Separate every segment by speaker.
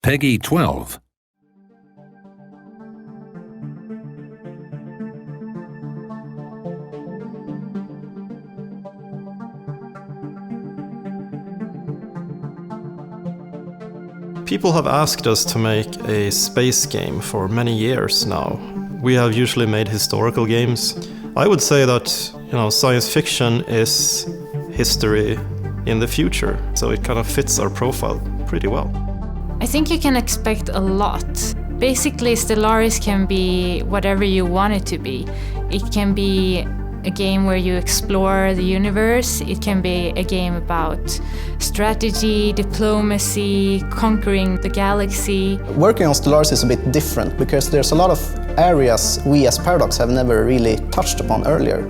Speaker 1: Peggy 12.
Speaker 2: People have asked us to make a space game for many years now. We have usually made historical games. I would say that, science fiction is history in the future, so it kind of fits our profile pretty well.
Speaker 3: I think you can expect a lot. Basically, Stellaris can be whatever you want it to be. It can be a game where you explore the universe. It can be a game about strategy, diplomacy, conquering the galaxy.
Speaker 4: Working on Stellaris is a bit different because there's a lot of areas we as Paradox have never really touched upon earlier.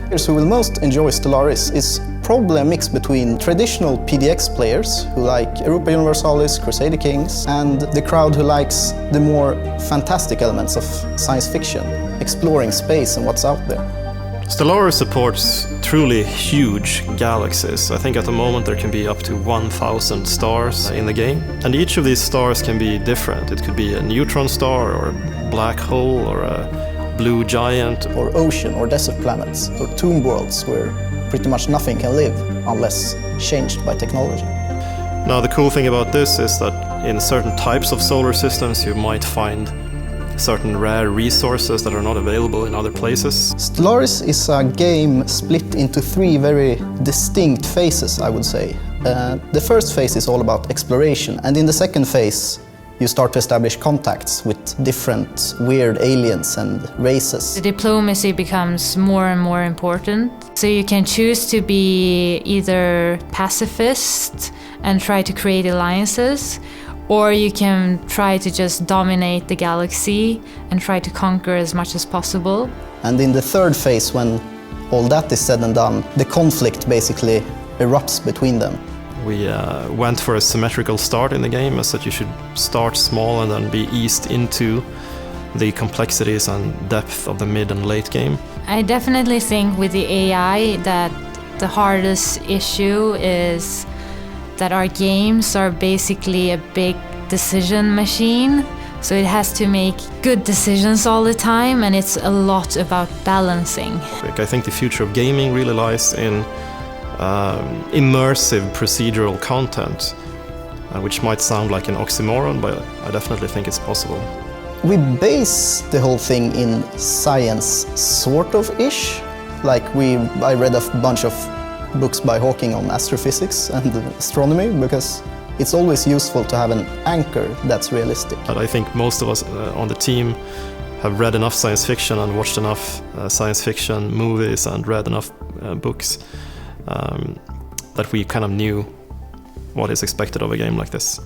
Speaker 4: Players who will most enjoy Stellaris is probably a mix between traditional PDX players who like Europa Universalis, Crusader Kings, and the crowd who likes the more fantastic elements of science fiction, exploring space and what's out there.
Speaker 2: Stellaris supports truly huge galaxies. I think at the moment there can be up to 1,000 stars in the game. And each of these stars can be different. It could be a neutron star or a black hole or a blue giant.
Speaker 4: Or ocean or desert planets or tomb worlds where pretty much nothing can live unless changed by technology.
Speaker 2: Now the cool thing about this is that in certain types of solar systems you might find certain rare resources that are not available in other places.
Speaker 4: Stellaris is a game split into three very distinct phases, I would say. The first phase is all about exploration, and in the second phase you start to establish contacts with different weird aliens and races.
Speaker 3: The diplomacy becomes more and more important. So you can choose to be either pacifist and try to create alliances, or you can try to just dominate the galaxy and try to conquer as much as possible.
Speaker 4: And in the third phase, when all that is said and done, the conflict basically erupts between them.
Speaker 2: We went for a symmetrical start in the game, as that you should start small and then be eased into the complexities and depth of the mid and late game.
Speaker 3: I definitely think with the AI that the hardest issue is that our games are basically a big decision machine. So it has to make good decisions all the time, and it's a lot about balancing.
Speaker 2: I think the future of gaming really lies in immersive procedural content, which might sound like an oxymoron, but I definitely think it's possible.
Speaker 4: We base the whole thing in science, sort of-ish. Like I read a bunch of books by Hawking on astrophysics and astronomy, because it's always useful to have an anchor that's realistic.
Speaker 2: But I think most of us on the team have read enough science fiction and watched enough science fiction movies and read enough books that we kind of knew what is expected of a game like this.